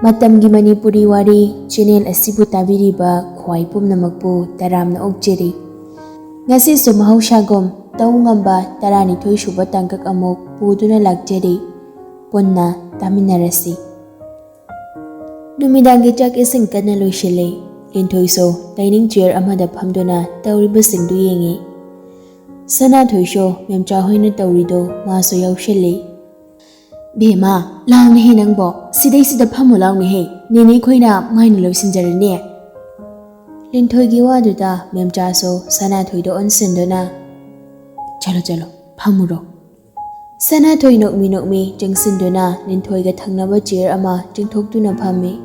Matamgi Manipuri Wari channel asibu tabiriba khwai pumnamakpu taramna okjeri. Ngasi su mahausagom Toungamba 12 suba tangkak amok puduna lakjeri. Punna taminarasi. Numidangi chak ising kana loisile. Ningthouja dining chair amada phamduna tawribasingdu yengi. Ningthouja memcha hoina tawrido maso yaushili. Bema laungni he nangbo sidai sida phamu laungni he nini khoina maini loisinjarane. Ningthougi waduda memcha so Ningthouido onsinduna. Chalo phamuro. Ningthoi nokmi jengsinduna Ningthouiga thangnaba chair ama jengthoktuna phammi.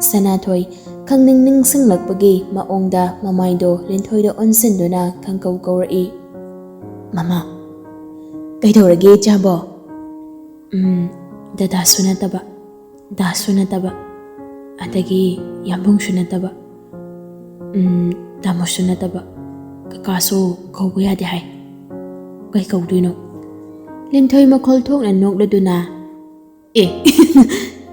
Ningthoi khangning singlakpagi maongda mamaido Ningthouido onsinduna khangkau kawrai. Mama kaidorage jabo. Dasu nataba adagi yambungsu nataba damosu nataba kakaso kaubu yade hai kai kauduino. Ningthoi makhol thokna nokladuna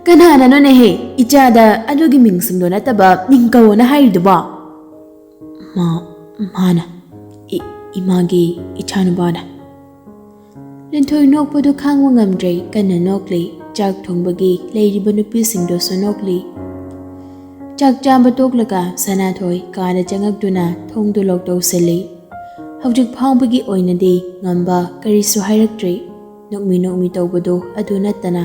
kanana no ne he ichada adugi mingsingdo nataba mingkawona haiduba mana imagi ichanubana. Ningthoi nokpadu khangwa ngamdrei kana nokli chak thongbagi leiriba nupisingdo so nokli. Chak chamba toklaga Ningthoi kana changakduna thongdu lokdau seli. Hawjik phawbagi oinadi ngamba karisu hairaktrei nokmi tawbadu adu nattana.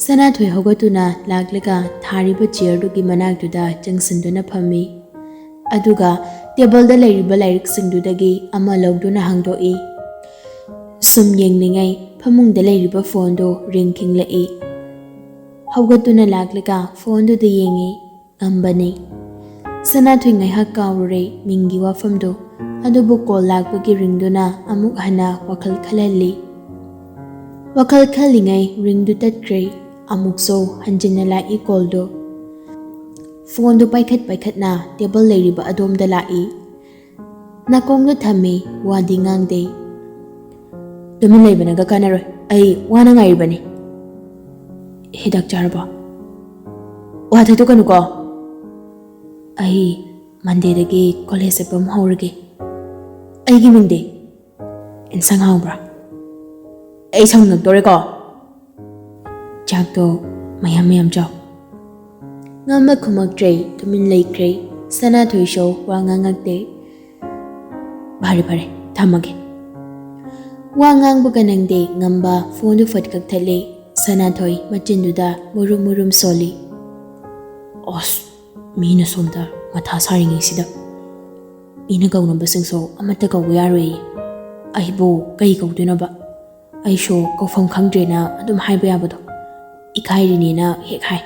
Ningthoi hogatuna laklaga thariba chairdugi manakduda jangsinduna phammi. Aduga table da leiriba lairiksingdudagi ama logduna hangdoi. Sum yengningai phamungda leiriba phone do ring khinglai. Hawgatuna laklaga phone do yengi ambani. Ningthoi ngaihak kawrure mingi wafamdo adubu call lakpagi ringduna amuk hana wakhal khalali. Wakhal khalingai ringdu tatkre amukso hanjinna lai call do. Phone do paikhat na table leiriba adomda lai. Nakongda thami wadi ngangde. Dumin laibana ga kanaroi ai wana ngairibani. Hidak charaba. Wathai to kanuko. Ai Monday dagi college pam haurage. Ai gi mingde. Insang haubra. Ai sangnag dore ko. Chakto mayam jaw. Ngama khumaktrei tumin laikrei Ningthouja wangangakde. Bhare thamage. Wangang bukanangde ngamba phone du fatkak thale Ningthoi machinduda murum soli. Os mina somda matha saringi sida. Mina kaunamba singso amata kawu yaroi. Aibo kai kaudunaba. Aisho kaufam khangdrena adum haiba yabado. Ikairinena hekhai.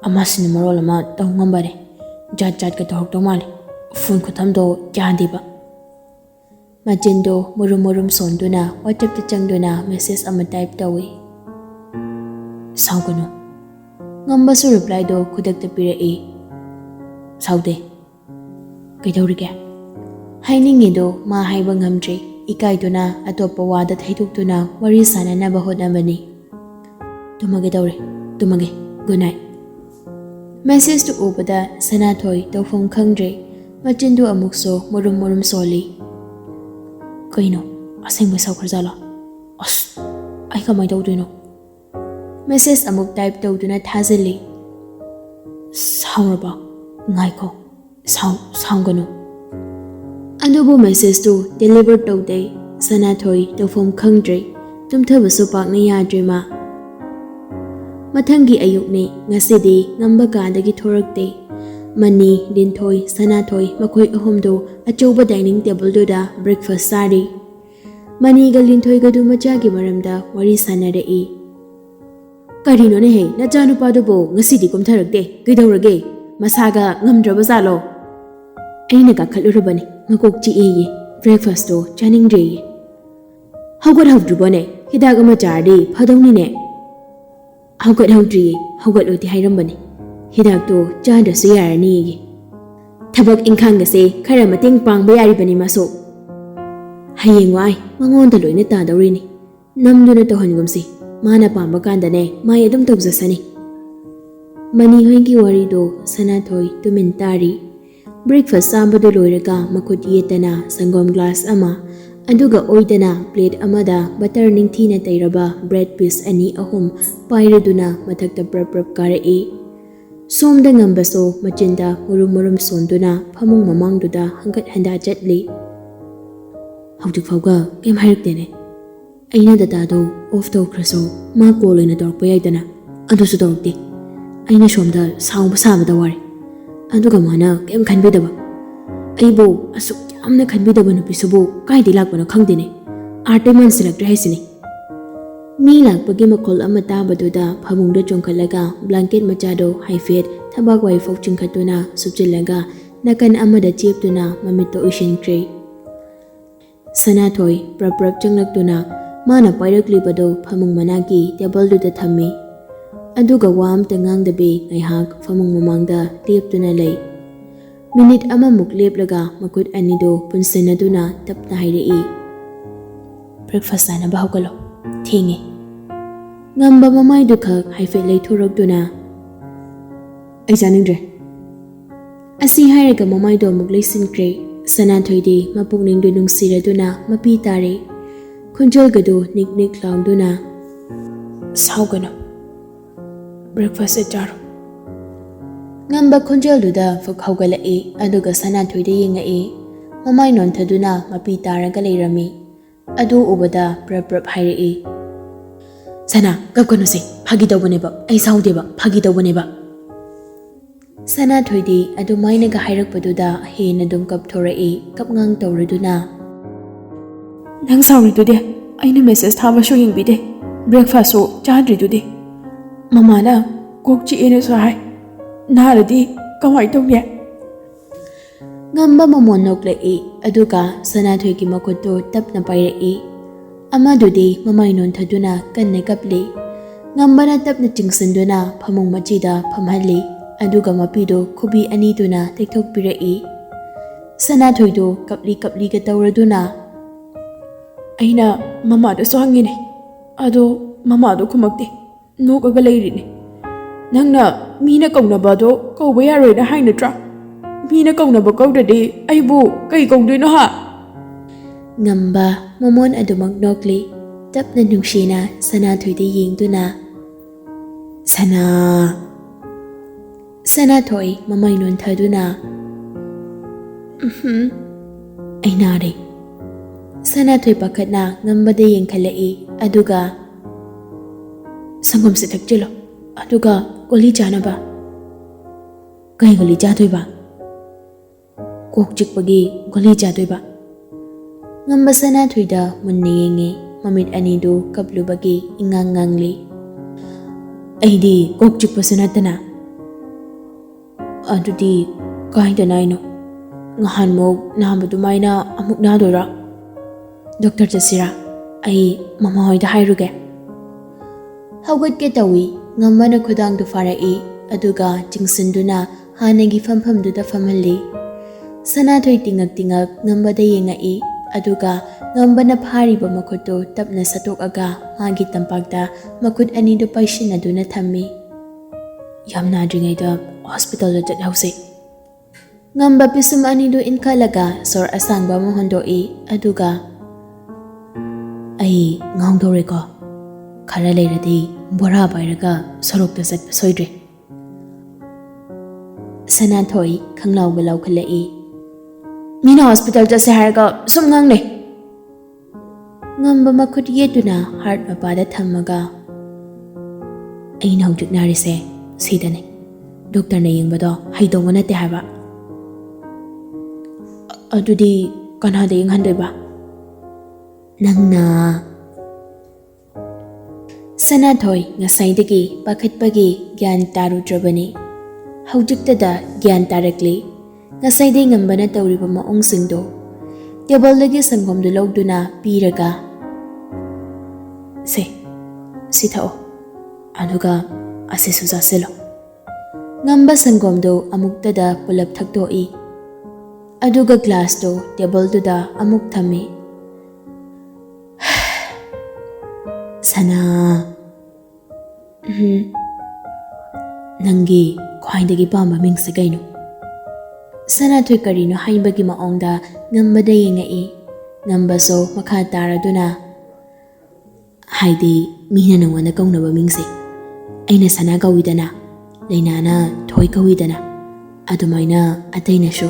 Amasini marolama Toungamba jat ka tohok mali. Phone khutamdo jadiba. Majindo murum sonduna WhatsApp changduna message ama type tawi. Saugano. Ngamba su reply do khudakta pirai. Saude. Kaidorige. Hainingi do ma haiba ngamdre ikaiduna atopa wada thaidukduna wari sananaba hotnabani. Tumage. Good night. Message to ubada Ningthoi tawfam khangdre majindo amukso murum soli. Kaino asengba saukhrzala. As ai kamai tawduino. Message amuk type tawduna thazali. Sauraba ngaiko saungano. Adubu message to deliver tawde Ningthoi tawfam khangdre tumthabasu pakna yadrema. Matamgi ayukni ngasidi ngamba kadagi thorakte. Mani Ningthoi Ningthoi makhoi ahomdo achouba dining table doda breakfast sari. Mani ga Ningthoi ga du machagi maramda wari sanarei. Karino ne he nachanu padubo ngasidi kumtharakte kaidorage masaga ngamdraba zalo. Aina ka khalurabani ngakok chi ye breakfast do chaningdre. Hawgat hawdrubone hidaga machardi phadawni ne. Hawgat hawdri hawgat loti hairambani. Hidak to chandrasu yarani. Thabak inkhangase khara mating pangba yaribani maso. Hayengwai mangonda loina tadawrini. Namduna tohangumsi. Mana pamba kandane mai adum tawjasani. Mani hoigi warido Sanathoi tumin tari. Breakfast sambadu loiraga makut yetana sangom glass ama aduga oidana plate amada butter ningthina tairaba bread piece ani ahum pairaduna mathakta prap prap karai. Somda ngambaso machinda murum sonduna phamung mamangduda hangat handa chatli. Haujuk fauga kem hairuktene. Aina datado off tawkraso ma call oina torpa yaidana adusu torukti. Aina somda saung sabada wari. Aduga mana kem khanbidaba. Aibo asuk yamna khanbidaba nupisubu kaidi lakpana khangdine. Arte man selektre haisini. Mi lakpagi makol ama tabaduda phamungda chongkhalaga blanket machado haifet thabak wai fok chingkhatuna subchilaga nakan amada cheptuna mamito uishinkre. Sanathoi prap changlaktuna mana pairaklibado phamung managi table thammi. Aduga wam tangangdabi ngaihak phamung mamangda leptuna lei. Minute amamuk leplaga makut anido punsinaduna tapna hairei. Breakfast sana bahukalo. Thingi. Ngamba mamai dukhak haifet lei thorakduna. Ai janingdre. Asi hairaga mamai do muk leisinkrei. Sanathoi mapukningdu nungsiraduna mapi tare. Khunjal gadu nik laungduna. Saugana. Breakfast at jaro. Ngamba khunjal duda fuk haugalai aduga Sanathoi yengai. Mamai nonthaduna mapi taraga leirami. Adu ubada prap hairei. Sana kapkanu se phagi tawbaneba ai saudeba phagi tawbaneba. Sanathoi adu mainaga hairakpaduda hena dum kapthorai kapngang tawraduna. Nang sauridude aina message thabashu yingbide. Breakfast so chadridude. Mamana kokchi ene sahai. Naradi kamai tawne. Ngamba mamon noklai aduga Sanathoi ki makutto tapna pairai. Amadudi mamai nonthaduna kanne kapli. Ngambana tapna chingsanduna phamung machida phamhalli. Aduga mapido khubi aniduna tekthokpirai. Sanathoi do kapli ga tawraduna. Aina mamada so hangine. Ado mamado khumakte. Nokaga leirine. Nangna mina kaunaba do kauba yaroida hainatra. Mina kaunaba kaudade aibu kai kaudino ha. Ngamba mamon adumak nokli. Tapna nungshina Sanathoi yingduna. Sanathoi mamai nonthaduna. Ainare. Sanathoi pakhatna ngambada yengkhalai aduga sangom se thakchilo aduga goli janaba. Kai goli jadoiba. Kok chikpagi goli jadoiba. Ngamba Sanathoi da munne yenge mamit anidu kaplubagi ingangangli. Aidi kok chikpasanatana. Adudi kaida naino. Ngahan mo nahambadu maina amuk nadora. Doctor Jasira, ai mama hoida hairuge. Hawat ke tawi ngambana khudang du farai aduga chingsinduna hanagi famduda famalli. Sanathoi tingak ngambada yengai aduga ngambana phariba makhuto tapna satokaga magi tampakta makut anidu paishinaduna thammi. Yamna dringaida hospital da chathause. Ngamba pisum anidu inkalaga sor asangba mohondoi aduga ai ngangdoreko khara leiradi bora bairaga sorokta satpa soidre. Sanathoi khanglauga laukhalai. Mina hospital jase haraga sum ngangne. Ngamba makhut yetuna heart mapada thammaga. Aina hojik narise sidane. Doctor na yengbado haidonga nate haba. Adudi kanada yenghandoiba. Nangna. Sanathoi ngasaidagi pakhatpagi gyan tarudrabani. Haujuktada gyan tarakli. Ngasaidai ngambana tawriba maongsingdo. Table sangomdu logduna piraga. Si thao. Aduga asisu jasilo. Ngamba sangomdo amuktada pulap thakdoi. Aduga glass do table da amuk thami. Sana. Nangi khwaidagi pamba mingse kaino. Sanathoi karino haibagi maongda ngambada yengai. Ngambaso makha taraduna. Haidi mina nangwana kaunaba mingse. Aina sana kawidana. Lainana thoi kawidana. Adumaina ataina sho.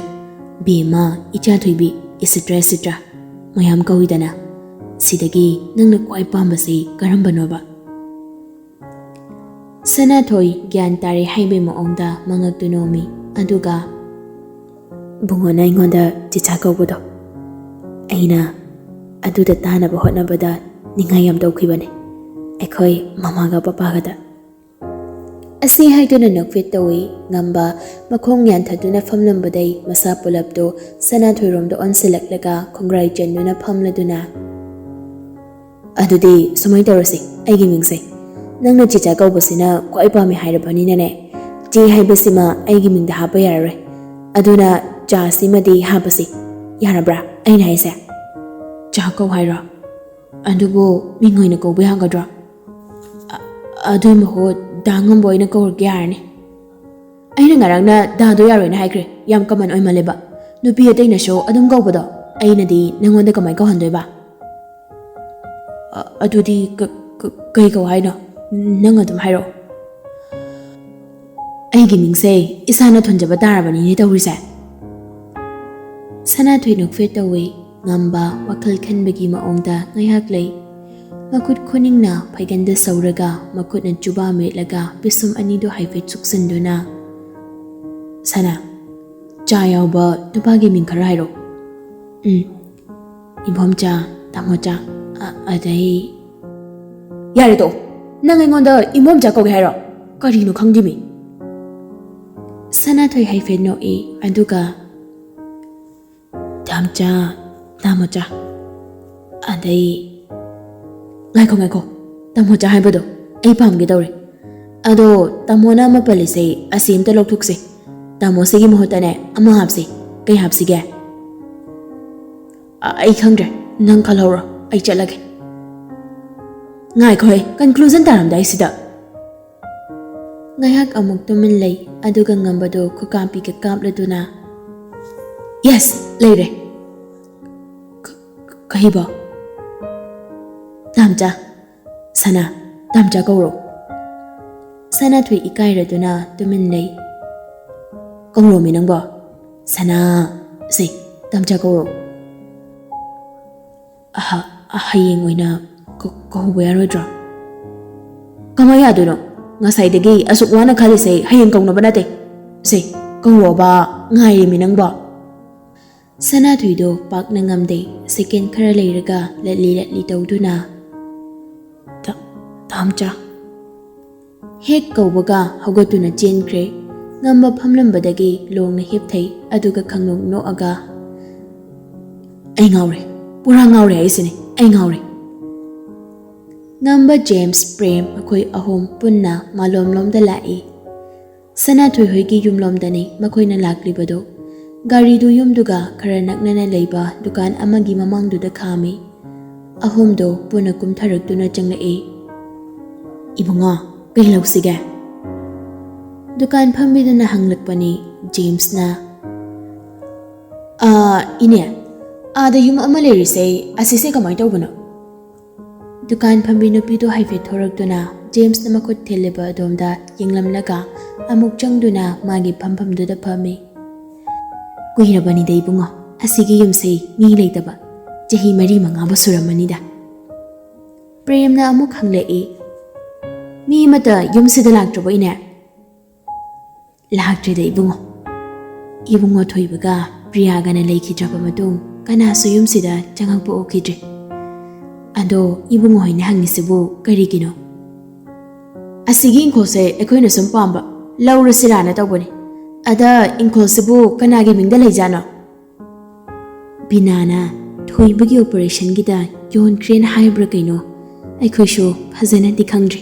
Bema icha thoibi etc. Mayam kawidana. Sidagi nangna kwai pambase karambanoba. Sanathoi gyan tare haibe maongda mangaktunomi. Aduga bungona ingonda chicha kawbudo. Aina aduda tanaba hotnabada ningayam tawkhibane. Ekhoi mamaga papagada. Asi haiduna nokfit tawi ngamba makhong yanthaduna famlambadai masa pulapdo Sanathoi romdo onsilaklaga khongrai chenduna famladuna. Adudi sumai tawrasi aigi mingse. Nangna chicha kawbasina kwai pami hairabanina ne. Chi haibasima aigi mingda hapa yarare. Aduna cha simadi hapasi. Yarabra aina haise. Cha kaw haira. Adubo mingoina kawbe hangadra. Adui mahot dangam boyna kawr gyarne. Aina ngarangna dado yaroina haikre. Yam kaman oy maleba. Nupi ataina show adum kawbado. Aina di nangonda kamay kawhandoiba. Adudi kay kaw haino. Nang adum hairo. Aigi mingse isana thonjaba tarabani ni tawrise. Sanathoi nokfit tawi ngamba wakhal khanbagi maongda ngayhak lei. Makut khuningna phaiganda sauraga makutna juba metlaga pisum anido haifet suksanduna. Sana cha yawba nupagi ming khara hairo. Ibomcha tamocha adai. Yare to. Nang ingonda imomcha kawge hairo. Karino khangdimi. Sanathoi haifet no e aduga Tamcha, tamocha. Adai. Ngaiko. Tamocha haibado. Ay pamgi dawre. Ado tamona mapalise asim talok thukse. Tamo sige mohotane ama hapse. Kay hapsige. Ay khangre. Nang khalawra. Ay chalage. Ngaiko conclusion taramdai sida. Ngayhak amuk tumin lay. Aduga ngambado kukampi kakapladuna. Yes, later. Kahiba. Tamcha. Sana. Tamcha kauro. Sanathoi ikairaduna tumin lay. Kauro minangba. Sana. Say. Tamcha kauro. Hayeng oina kahuba yarodra. Kamaya aduno. Ngasaidagi asukwana khalisay hayeng kaunaba nate. Say. Kauro ba ngairi minangba. Sanathoi do pak nangamde second khara leiraga latli tawduna. Tamcha. Hek kawbaga hawgatuna chenkre. Ngamba phamlambadagi longna hipthai aduga khangnok noaga. Ay ngawre. Pura ngawre aisine. Ay ngawre. Ngamba James Prem akhoi ahom punna malomlomda lai. Sanathoi hoigi yumlomdani makhoina laklibado. Gari du yumduga khara naknana leiba dukan amagi mamangduda khami. Ahomdo puna kumtharakduna changlai. Ibunga kay lawsiga. Dukan phambiduna hanglakpani James na. Ine. Ada yum ama lerise asise kamay tawbano. Dukan phambi nupido haifet thorakduna James na makut theliba adomda yenglamlaga amuk changduna magi phamduda phami. Kuhirabani da ibungo asigi yumse mi leitaba chahi mari manga suramani da. Premna amuk hanglai. Mi mata yumsida laktrabo ine. Laktre da ibungo thoibaga Priyagana leikidraba matung kanasu yumsida changakpo okidre. Ado ibungo hoine hangisibu karigino. Asigi inkholse ekhoina sum pamba laurasirana tawbani. Ada inkolsibu kanagi mingda leijano. Binana thoibagi operation gida yon crane hybrid kaino. Aikhoisho phajana dikhangdri.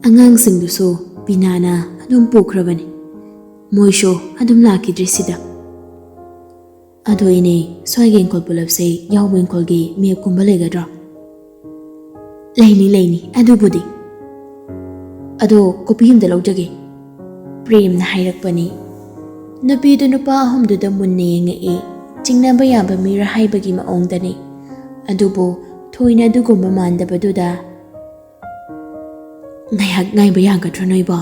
Angang singduso binana adum pukhrabani. Moisho adum lakidri sida. Ado ine soige inkol pulapse yawbo inkolgi mep kumba legadra. Laini adu budi. Ado kopi himda laujage. Premna hairakpani. Nupidu nupa ahomduda munna yengae. Chingnaba yaba mira haibagi maongdani. Adubu thoina dugumba mandabaduda. Ngayak ngaiba yangadra noiba.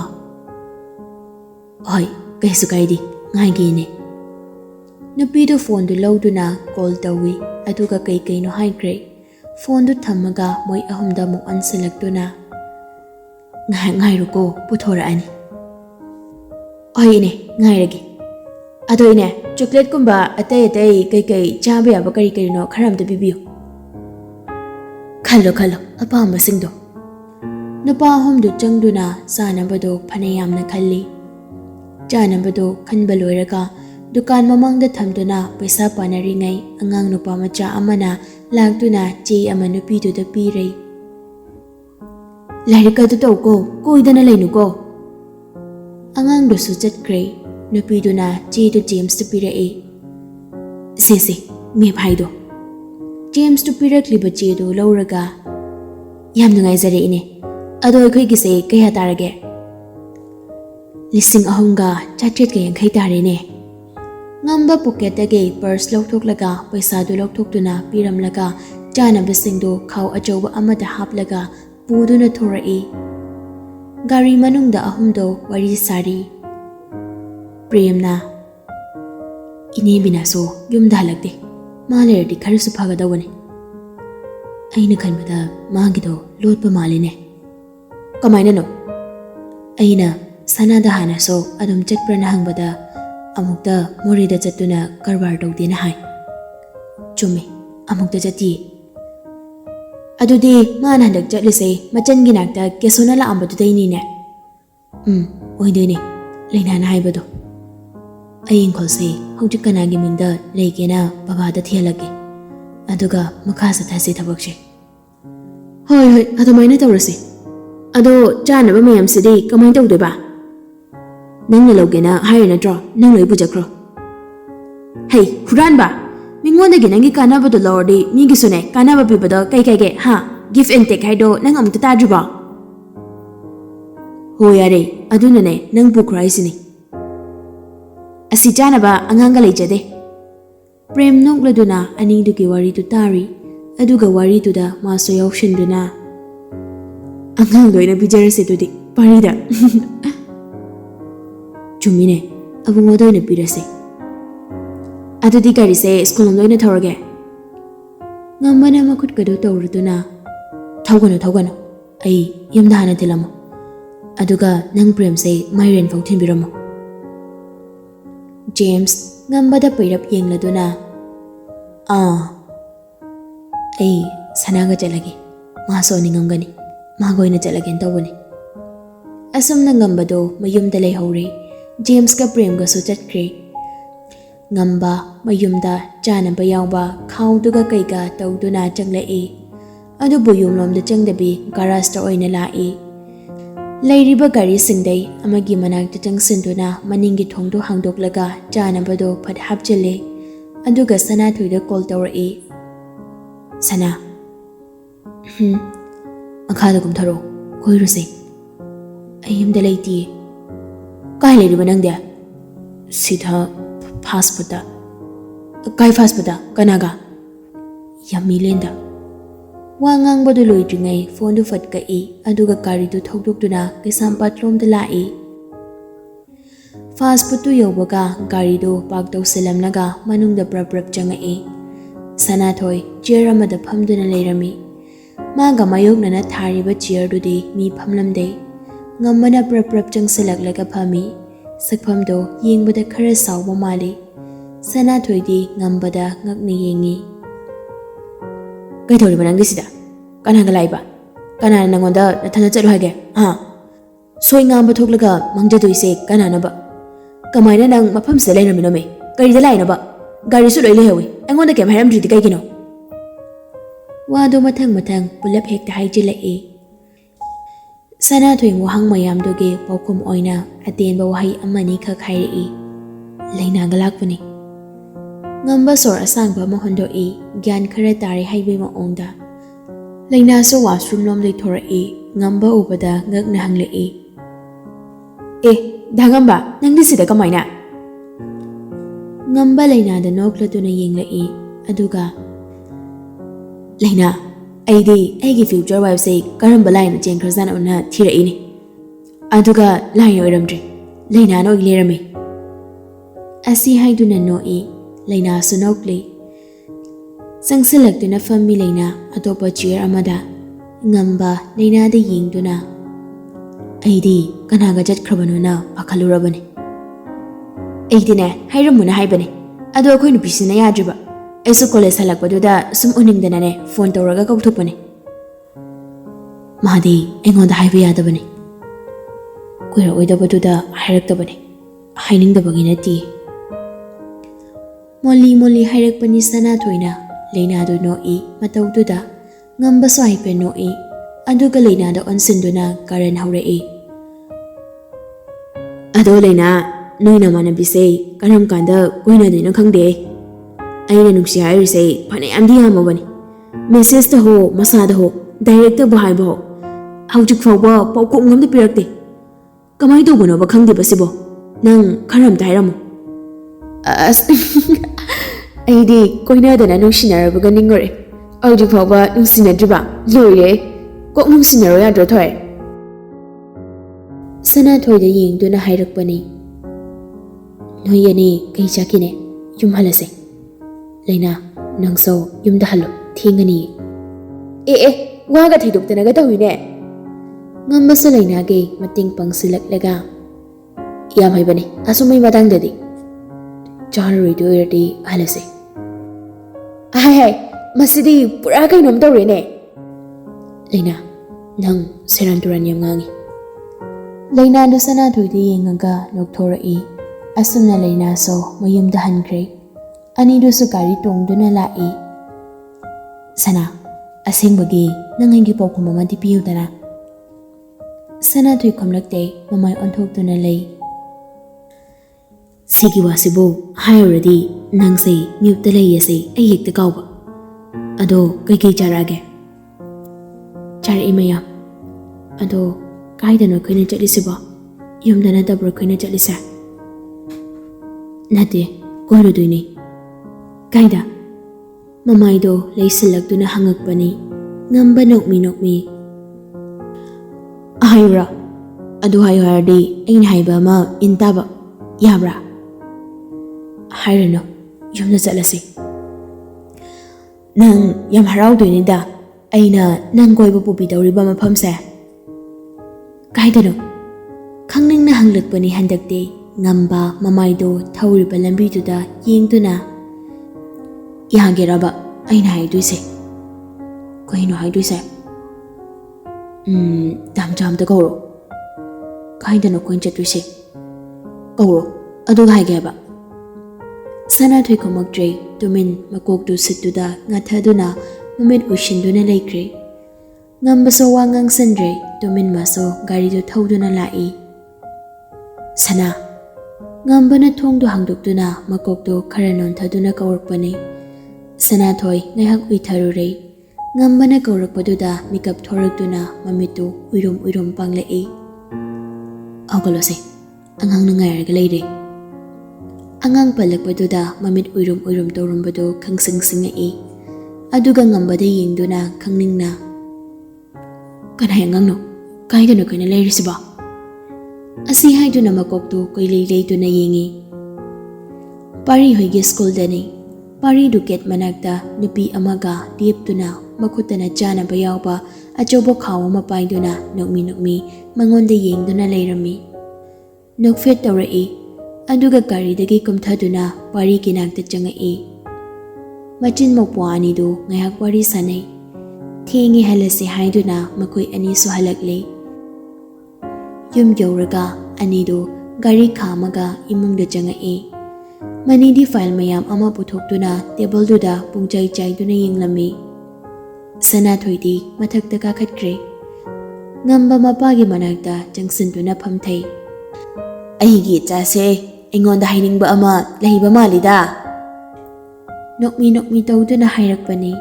Hoi, kaisu kaidi, ngaigine. Nupidu phone du lawduna call tawi aduga kai no haigre. Phone du thammaga moi ahomda mo ansalakduna. Ngairuko puthora ani. Oi ne, ngairagi. Ado ine, chocolate kumba atay kai chaba yaba kari no kharamda bibiyo. Khalo apamba singdo. Nupa ahomdu changduna sanabado phanayamna khalli. Chanabado khanba loiraga dukan mamangda thamduna paisa panaringai angang nupa macha amana lagduna che ama nupiduda pirei. Lairika du tawko koidana lainuko. Angang dosu chatkre nupiduna che du James tu pirae. Se me phaido. James tu pirakliba che du lauraga. Yam nungai zare ine. Ado akhoi gi se kaya tarage. Lising ahonga chatret ga yankhai tare ne. Ngamba pocket age purse lawthoklaga paisa du lawthoktuna piramlaga chana bisingdo khaw achoba amada haplaga puduna thorai. Gari manungda ahumdo wari sari. Premna. Ine binaso yumda halakde. Malerdi kharisu phagadawani. Aina khanbada magido lotpa maline. Kamaina no. Aina sanada hanaso adum chatprana hangbada amukta morida chatuna karbar tawdena hai. Chumme amukta chati. Adudi mana handak chatlise machan ginakta kesona la ambadu dainine. Oidene lainana haibado. Ayin kholse hojik kanagi mingda leigena babada thialage. Aduga makhasa thasi thabakse. Hoi adumaina tawrase. Ado chanaba mayam sidi kamai tawdeba. Nangna logena hairna draw nang loi bujakro. Hey huranba. Mingwandagi nangi kanabado lordi migi sune kanaba pibado kai ha give and take haido nang amta tadriba. Hoyare adunane nang pukrai sini. Asi chanaba anganga leijade. Prem nongladuna anidugi wari tu tari aduga wari tu da maso yawshinduna. Angang loina bijarase tudi parida. Chumine abungodo ina pirase. Adudi gari se school loina thorage. Ngambana makut kadu tawruduna. Thawgano. Ai yamda hana tilamo. Aduga nang prem se mairen fau thinbiramo. James ngambada pairap yengladuna. Ai sanaga jalagi. Maso ningamgani. Magoina jalagen tawani. Asumna ngambado mayumda leihore. James ka prem ga su chatkre. Ngamba mayumda chanaba yawba khawduga kaiga tawduna changlai. Adubu yumlomda changdabi garasta oina lai. Lairiba gari singdai amagi manakta changsinduna maningi thongdu hangdoklaga chanabado phat hapchale. Aduga Sanathoida call tawrai. Sana. Makhada kumtharo koiruse. Ayimda laiti. Kai lairiba nangde? Sitha fast food. Kai fast food kanaga. Yummy lenda. Wangang badu loidringai phone du fat kai aduga kari du thokdukduna Kesampat lomda lai. Fast food tu yobaga gari du pak tawsilamnaga manungda brab changai. Sanathoi chair amada phamduna leirami. Maga mayoknana thariba chair dudi mi phamlamde. Ngamana brab changsilaklaga phami. Sakphamdo yengbada khara sawba mali. Sanathoidi ngambada ngakni yengi. Kai thori banang disida. Kanaga laiba. Kanana nangonda nathana chalu hage. Soi ngamba thoklaga mangjadoise kanana ba. Kamaina nang mafam se lairamino me. Kari da laina ba. Gari su loi lehawi. Angonda kem hairam dridi kai kino. Wado mathang pulap hekta haijilai. Sanathoing wahang mayamdoge paukum oina atenba wahi amani khak hairi. Laina galakpani. Ngamba sor asangba mohondoi gyan khara tari haibe maongda. Laina so washroom lom dei thorai ngamba ubada ngakna hanglei. Toungamba, nangdi sida kamaina? Ngamba Lainada noklatuna yenglaki aduga Laina, aigi future wife say karamba line jengkrazana una thira ini. Aduga line oiramdre. Laina no ilerami. asi haiduna noi Laina sunokli sangsilakduna fammi Laina atopa chair amada ngamba Lainada yengduna aidi kanaga jatkhrabanuna pakhalurabani. Aidine hairamuna haibani. Ado akhoi nupisina yadriba. Aisu college halakpaduda sum uningdanane phone tawraga kauthopani. Madi engonda haiba yadabani. Kuira oidabaduda hairaktabani. Hainingdabagi nati. Molly hairakpani Sanathoina Lainadu noi matawduda ngamba swaipe noi aduga Lainada onsinduna karan haurai Ado Laina noina manabise karam kanda koina dino khangde. Aina nungsi hairise phanayamdi yamabani. Message ta ho masada ho direct ta bahai bo. Haujik fawba pawkok ngamde pirakte. Kamai tawbano ba khangde basibo. Nang karam ta hairamo. As aidi koina dana nungsinarabaga ningore. Haujik fawba nungsinadriba loire. Kok nungsinaro yadro thoy. Sanathoida yengduna hairakpani Noyani kai chakine yum halase. Laina nangso yumda halo thengani. Waga thidukdana ga tawine. ngamba sa Laina ge mating pangsilaklega Yam haibani asumai matangdadi. Charoi doirdi halase. Hai masidi pura kainom tawrene. Laina nang seranturan yam ngangi. Laina do Sanathoida yengaga nokthorai asumna Laina so mayumda hankre anidu su kari tongduna lai Sana asengbagi nangangi pawkhum amadi piyudana. Sanathoi khomlakte mamai onthokduna lei Sigi wasibu hayoradi nangsei mute layase ayekta kawba. Ado kai charage. Char imaya. Ado kaidano koina chalisiba. Yumdana dabro koina chalisa. Nate koiruduini. Kaida mamaido leisilakduna hangakpani ngamba nokmi Ahayura adu hayo hardi ain haiba ma intaba yabra hairano yumna chalasi nang yam haraudoini da aina nang koiba pupi tawriba mafamse kaidano khangningna hanglakpani handakte ngamba mamaido thawriba lambiduda yengduna Yageraba aina haiduise. Koino haiduise. Dam da gauro. Kaidano koin chatduise. Gauro adu haigeba. Sanathoi khomakdre tumin makokdu situda ngathaduna mamit ushinduna laikre. Ngambaso wangang sandre tumin maso gari do thauduna lai. Sana ngambana thongdu hangdukduna makokdu kharanon thaduna kawarpani. Sanathoi ngayhak uitharure ngambana kaurakpaduda mikap thorakduna mamitu uirum panglai Agalose angang nangairaga leire Angang palakpaduda mamit uirum tawrumbadu khangsingai aduga ngambada yengduna khangningna Kanay angangno kaidano koina leirisiba Asi haiduna makoktu koileiduna yengi Pari hoige school dani Pari duket managda nupi amaga dieptuna makutana jana bayawba achobo khawa mapaiduna nokmi mangonda yengduna leirami nokfet tawrai aduga garidagi kumthaduna pari kinakta changai machin mokwa ani do ngayak wari sanai thengi halase haiduna makoi ani su halakle yum yauraga ani do gari khamaga imungda changai Manidi file mayam ama puthokduna table duda pungchai chaiduna yenglami Sanathoidi mathakta kakhatkre ngamba mapagi manakta changsinduna phamthai Aigi chase engonda hainingba ama leiba malida Nokmi tawduna hairakpani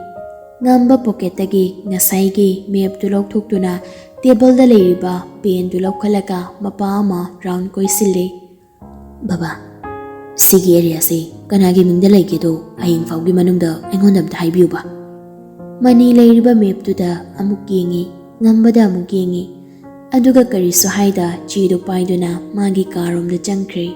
ngamba pocket tagi ngasai gi map tu lok thokduna ꯇꯦꯕꯜꯗ ꯂꯩꯔꯤꯕ ꯄꯦꯟꯗꯨ ꯂꯧꯈꯠꯂꯒ ꯃꯄꯥ ꯑꯃ round ꯀꯣꯏꯁꯤꯜꯂꯦ꯫ ꯕꯕꯥ, ꯁꯤꯒꯤ ꯑꯦꯔꯤꯌꯥꯁꯦ ꯀꯅꯥꯒꯤ ꯃꯤꯡꯗ ꯂꯩꯒꯦꯗꯣ ꯍꯌꯦꯡ ꯐꯥꯎꯒꯤ ꯃꯅꯨꯡꯗ ꯑꯩꯉꯣꯟꯗ ꯑꯝꯇ ꯍꯥꯏꯕꯤꯌꯨꯕ꯫ ꯃꯅꯤ ꯂꯩꯔꯤꯕ ꯃꯦꯞꯇꯨꯗ ꯑꯃꯨꯛ ꯌꯦꯡꯉꯤ, ꯉꯝꯕꯗ ꯑꯃꯨꯛ ꯌꯦꯡꯉꯤ, ꯑꯗꯨꯒ ꯀꯔꯤꯁꯨ ꯍꯥꯏꯗ ꯆꯦꯗꯨ ꯄꯥꯏꯗꯨꯅ ꯃꯥꯒꯤ ꯀꯥꯔꯣꯝꯗ ꯆꯪꯈ꯭ꯔꯦ꯫